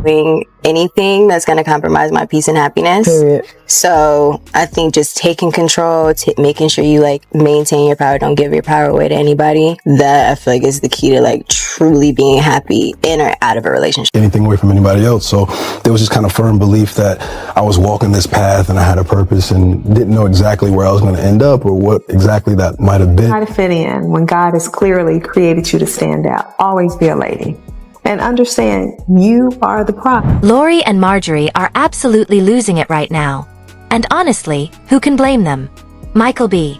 doing anything that's going to compromise my peace and happiness. Period. So I think just taking control, making sure you like maintain your power, don't give your power away to anybody. That I feel like is the key to like truly being happy in or out of a relationship. Anything away from anybody else. So there was just kind of firm belief that I was walking this path and I had a purpose and didn't know exactly where I was going to end up or what exactly that might have been. Try to fit in when God has clearly created you to stand out. Always be a lady. And understand you are the prize. Lorie and Marjorie are absolutely losing it right now. And honestly, who can blame them? Michael B.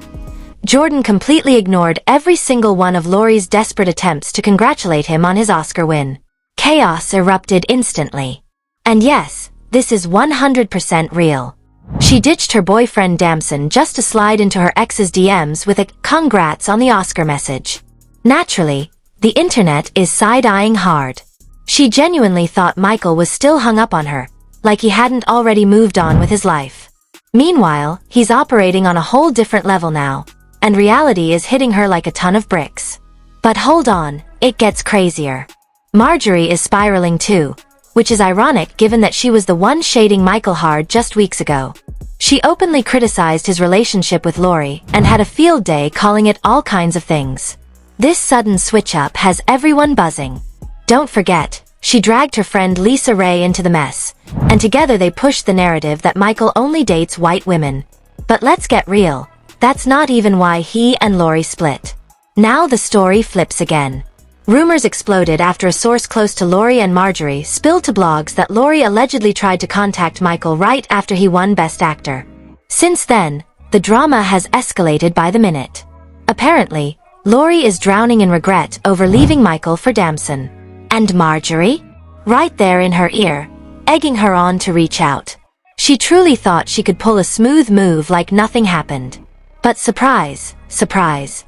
Jordan completely ignored every single one of Lorie's desperate attempts to congratulate him on his Oscar win. Chaos erupted instantly. And yes, this is 100% real. She ditched her boyfriend Damson just to slide into her ex's DMs with a "congrats" on the Oscar message. Naturally, the internet is side-eyeing hard. She genuinely thought Michael was still hung up on her, like he hadn't already moved on with his life. Meanwhile, he's operating on a whole different level now, and reality is hitting her like a ton of bricks. But hold on, it gets crazier. Marjorie is spiraling too, which is ironic given that she was the one shading Michael hard just weeks ago. She openly criticized his relationship with Lorie and had a field day calling it all kinds of things. This sudden switch-up has everyone buzzing. Don't forget, she dragged her friend Lisa Ray into the mess, and together they pushed the narrative that Michael only dates white women. But let's get real, that's not even why he and Lorie split. Now the story flips again. Rumors exploded after a source close to Lorie and Marjorie spilled to blogs that Lorie allegedly tried to contact Michael right after he won Best Actor. Since then, the drama has escalated by the minute. Apparently, Lorie is drowning in regret over leaving Michael for Damson. And Marjorie? Right there in her ear, egging her on to reach out. She truly thought she could pull a smooth move like nothing happened. But surprise, surprise.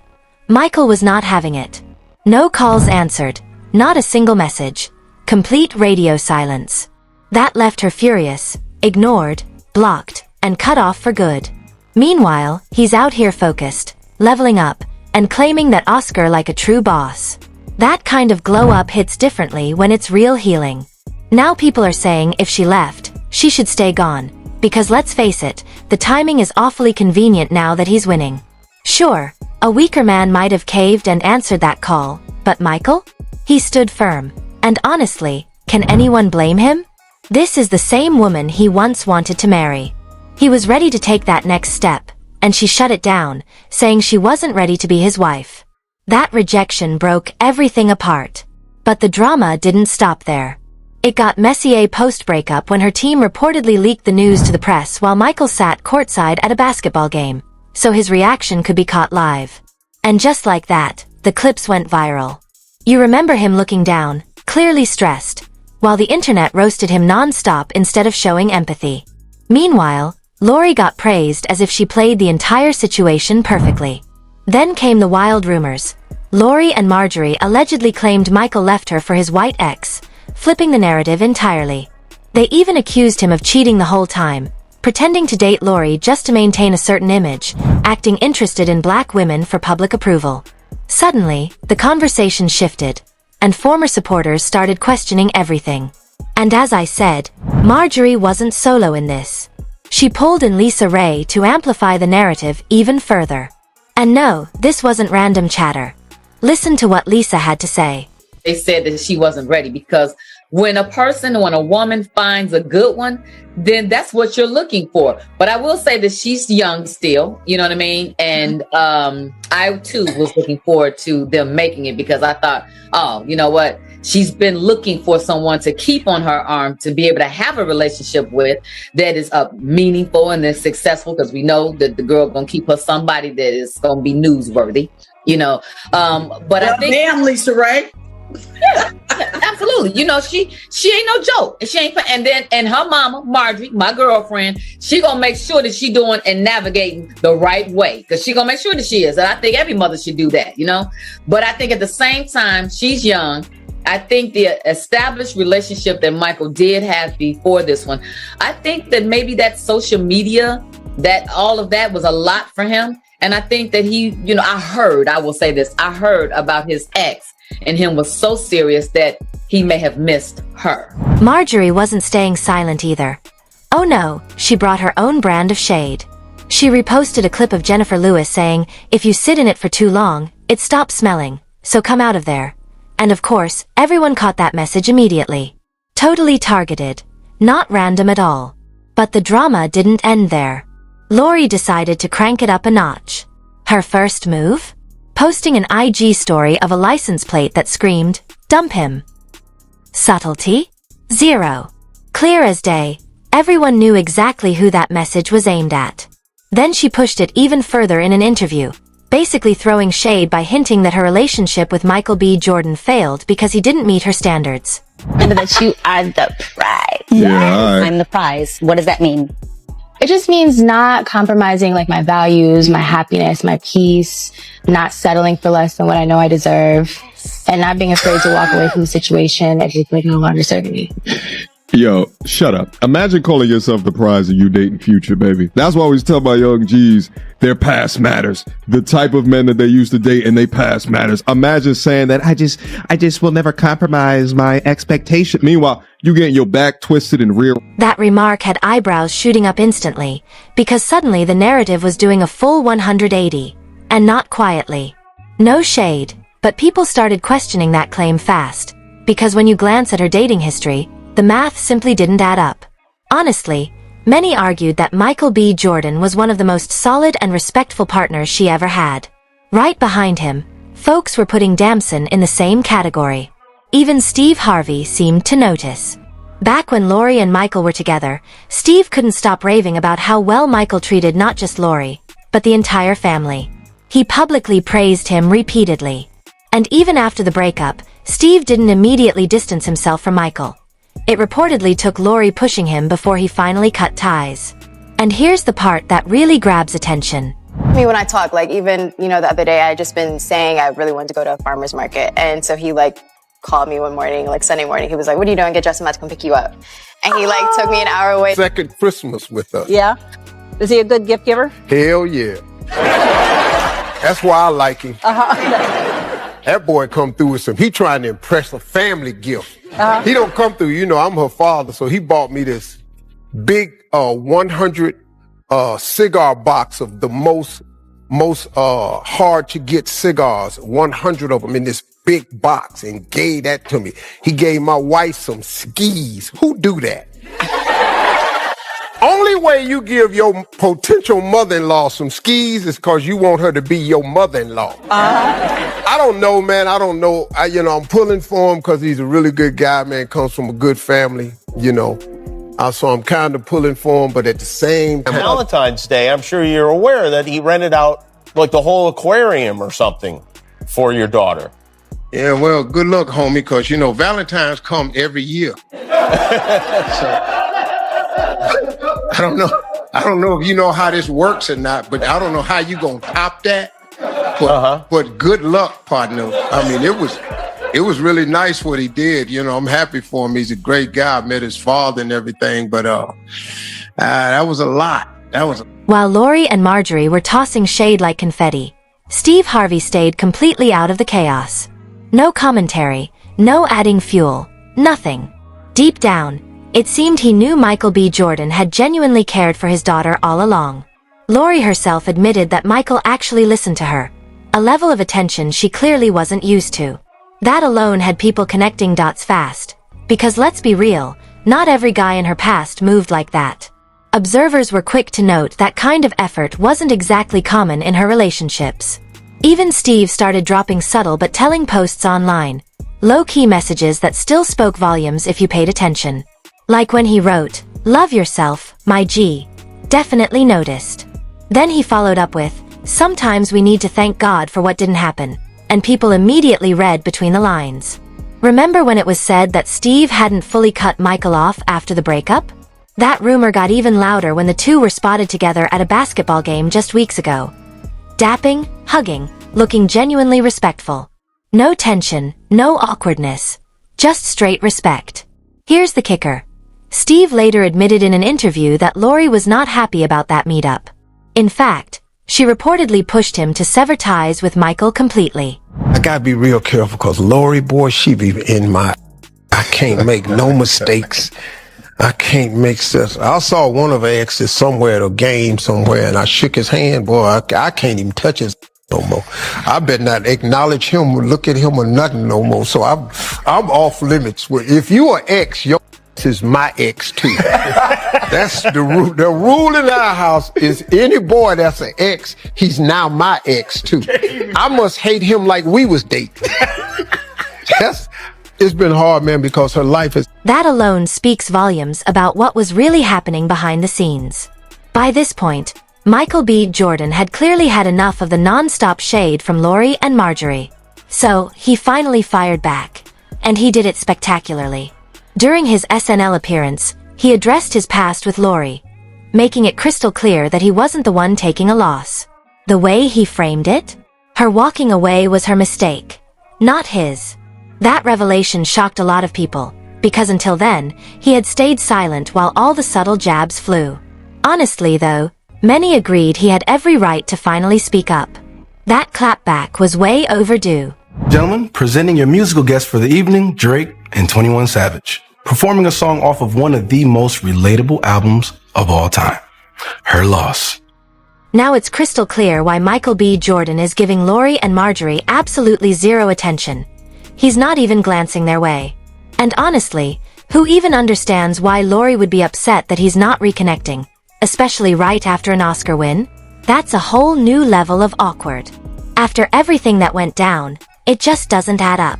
Michael was not having it. No calls answered, not a single message, complete radio silence. That left her furious, ignored, blocked, and cut off for good. Meanwhile, he's out here focused, leveling up, and claiming that Oscar like a true boss. That kind of glow up hits differently when it's real healing. Now people are saying if she left, she should stay gone, because let's face it, the timing is awfully convenient now that he's winning. Sure, a weaker man might have caved and answered that call, but Michael? He stood firm, and honestly, can anyone blame him? This is the same woman he once wanted to marry. He was ready to take that next step, and she shut it down, saying she wasn't ready to be his wife. That rejection broke everything apart. But the drama didn't stop there. It got messier post-breakup when her team reportedly leaked the news to the press while Michael sat courtside at a basketball game, so his reaction could be caught live. And just like that, the clips went viral. You remember him looking down, clearly stressed, while the internet roasted him non-stop instead of showing empathy. Meanwhile, Lorie got praised as if she played the entire situation perfectly. Then came the wild rumors. Lorie and Marjorie allegedly claimed Michael left her for his white ex, flipping the narrative entirely. They even accused him of cheating the whole time, pretending to date Lorie just to maintain a certain image, acting interested in black women for public approval. Suddenly, the conversation shifted, and former supporters started questioning everything. And as I said, Marjorie wasn't solo in this. She pulled in Lisa Ray to amplify the narrative even further. And no, this wasn't random chatter. Listen to what Lisa had to say. They said that she wasn't ready because when a woman finds a good one, then that's what you're looking for. But I will say that she's young still, you know what I mean? And I too was looking forward to them making it because I thought, oh, you know what? She's been looking for someone to keep on her arm to be able to have a relationship with that is meaningful and is successful, because we know that the girl gonna keep her somebody that is gonna be newsworthy, you know. But I think, damn, Lisa Ray. Yeah, absolutely. You know, she ain't no joke. She ain't. And her mama, Marjorie, my girlfriend, she gonna make sure that she doing and navigating the right way, because she gonna make sure that she is. And I think every mother should do that, you know. But I think at the same time, she's young. I think the established relationship that Michael did have before this one, I think that maybe that social media, that all of that was a lot for him. And I think that he, you know, I heard about his ex in him was so serious that he may have missed her. Marjorie wasn't staying silent either. Oh no, she brought her own brand of shade. She reposted a clip of Jennifer Lewis saying, "If you sit in it for too long, it stops smelling, so come out of there." And of course, everyone caught that message immediately. Totally targeted. Not random at all. But the drama didn't end there. Lorie decided to crank it up a notch. Her first move? Posting an IG story of a license plate that screamed, "Dump him." Subtlety? Zero. Clear as day. Everyone knew exactly who that message was aimed at. Then she pushed it even further in an interview, basically throwing shade by hinting that her relationship with Michael B. Jordan failed because he didn't meet her standards. Remember that you are the prize. Yeah, I'm the prize. What does that mean? It just means not compromising like my values, my happiness, my peace, not settling for less than what I know I deserve, and not being afraid to walk away from the situation if it's like no longer serving me. Yo, shut up. Imagine calling yourself the prize and you dating Future, baby. That's why I always tell my young G's, their past matters. The type of men that they used to date and they past matters. Imagine saying that I just will never compromise my expectation. Meanwhile, you getting your back twisted and rear. That remark had eyebrows shooting up instantly, because suddenly the narrative was doing a full 180. And not quietly. No shade, but people started questioning that claim fast. Because when you glance at her dating history, the math simply didn't add up. Honestly, many argued that Michael B. Jordan was one of the most solid and respectful partners she ever had. Right behind him, folks were putting Damson in the same category. Even Steve Harvey seemed to notice. Back when Lorie and Michael were together, Steve couldn't stop raving about how well Michael treated not just Lorie, but the entire family. He publicly praised him repeatedly. And even after the breakup, Steve didn't immediately distance himself from Michael. It reportedly took Lorie pushing him before he finally cut ties. And here's the part that really grabs attention. I mean, when I talk, like even, the other day I had just been saying I really wanted to go to a farmer's market. And so he called me one morning, Sunday morning. He was like, "What are you doing? Get dressed, I'm about to come pick you up." And he took me an hour away. Second Christmas with us. Yeah. Is he a good gift giver? Hell yeah. That's why I like him. That boy come through with he trying to impress a family gift. He don't come through, I'm her father, so he bought me this big 100 cigar box of the most hard to get cigars, 100 of them in this big box, and gave that to me. He gave my wife some skis. Who do that? Only way you give your potential mother-in-law some skis is because you want her to be your mother-in-law. I don't know, man. I don't know. I'm pulling for him because he's a really good guy, man. Comes from a good family, So I'm kind of pulling for him, but at the same time... Valentine's Day, I'm sure you're aware that he rented out the whole aquarium or something for your daughter. Yeah, well, good luck, homie, because, Valentine's come every year. I don't know if you know how this works or not, but I don't know how you gonna top that. But good luck, partner. I mean, it was really nice what he did. I'm happy for him. He's a great guy. I met his father and everything, but that was a lot. While Lorie and Marjorie were tossing shade like confetti, Steve Harvey stayed completely out of the chaos. No commentary, no adding fuel, nothing. Deep down, it seemed he knew Michael B. Jordan had genuinely cared for his daughter all along. Lorie herself admitted that Michael actually listened to her, a level of attention she clearly wasn't used to. That alone had people connecting dots fast, because let's be real, not every guy in her past moved like that. Observers were quick to note that kind of effort wasn't exactly common in her relationships. Even Steve started dropping subtle but telling posts online, low-key messages that still spoke volumes if you paid attention. Like when he wrote, "Love yourself, my G. Definitely noticed." Then he followed up with, "Sometimes we need to thank God for what didn't happen," and people immediately read between the lines. Remember when it was said that Steve hadn't fully cut Michael off after the breakup? That rumor got even louder when the two were spotted together at a basketball game just weeks ago. Dapping, hugging, looking genuinely respectful. No tension, no awkwardness. Just straight respect. Here's the kicker. Steve later admitted in an interview that Lorie was not happy about that meetup. In fact, She reportedly pushed him to sever ties with Michael completely. I gotta be real careful because Lorie, boy, she be in my... I can't make no mistakes. I can't make sense. I saw one of her exes somewhere at a game somewhere, and I shook his hand. Boy, I can't even touch his no more. I better not acknowledge him or look at him or nothing no more. So I'm off limits. If you are ex, your is my ex too. That's the rule. The rule in our house is any boy that's an ex, he's now my ex too. I must hate him like we was dating. It's been hard, man, because her life is... That alone speaks volumes about what was really happening behind the scenes. By this point, Michael B. Jordan had clearly had enough of the non-stop shade from Lorie and Marjorie. So, he finally fired back. And he did it spectacularly. During his SNL appearance, he addressed his past with Lorie, making it crystal clear that he wasn't the one taking a loss. The way he framed it? Her walking away was her mistake, not his. That revelation shocked a lot of people, because until then, he had stayed silent while all the subtle jabs flew. Honestly, though, many agreed he had every right to finally speak up. That clapback was way overdue. Gentlemen, presenting your musical guests for the evening, Drake and 21 Savage, performing a song off of one of the most relatable albums of all time, Her Loss. Now it's crystal clear why Michael B. Jordan is giving Lorie and Marjorie absolutely zero attention. He's not even glancing their way. And honestly, who even understands why Lorie would be upset that he's not reconnecting, especially right after an Oscar win? That's a whole new level of awkward. After everything that went down, it just doesn't add up.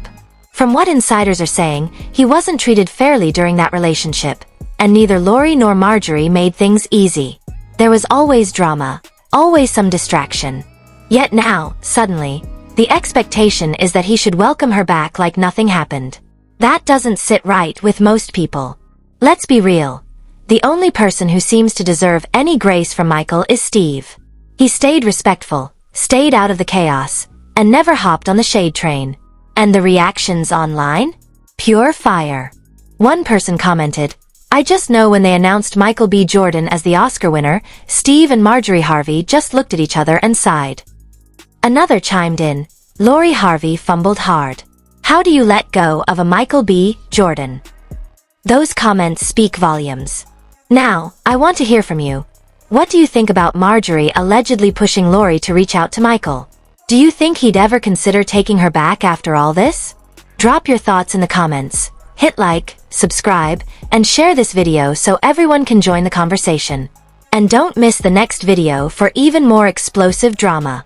From what insiders are saying, he wasn't treated fairly during that relationship, and neither Lorie nor Marjorie made things easy. There was always drama, always some distraction. Yet now, suddenly, the expectation is that he should welcome her back like nothing happened. That doesn't sit right with most people. Let's be real. The only person who seems to deserve any grace from Michael is Steve. He stayed respectful, stayed out of the chaos, and never hopped on the shade train. And the reactions online? Pure fire. One person commented, "I just know when they announced Michael B. Jordan as the Oscar winner, Steve and Marjorie Harvey just looked at each other and sighed." Another chimed in, "Lorie Harvey fumbled hard. How do you let go of a Michael B. Jordan?" Those comments speak volumes. Now, I want to hear from you. What do you think about Marjorie allegedly pushing Lorie to reach out to Michael? Do you think he'd ever consider taking her back after all this? Drop your thoughts in the comments. Hit like, subscribe, and share this video so everyone can join the conversation. And don't miss the next video for even more explosive drama.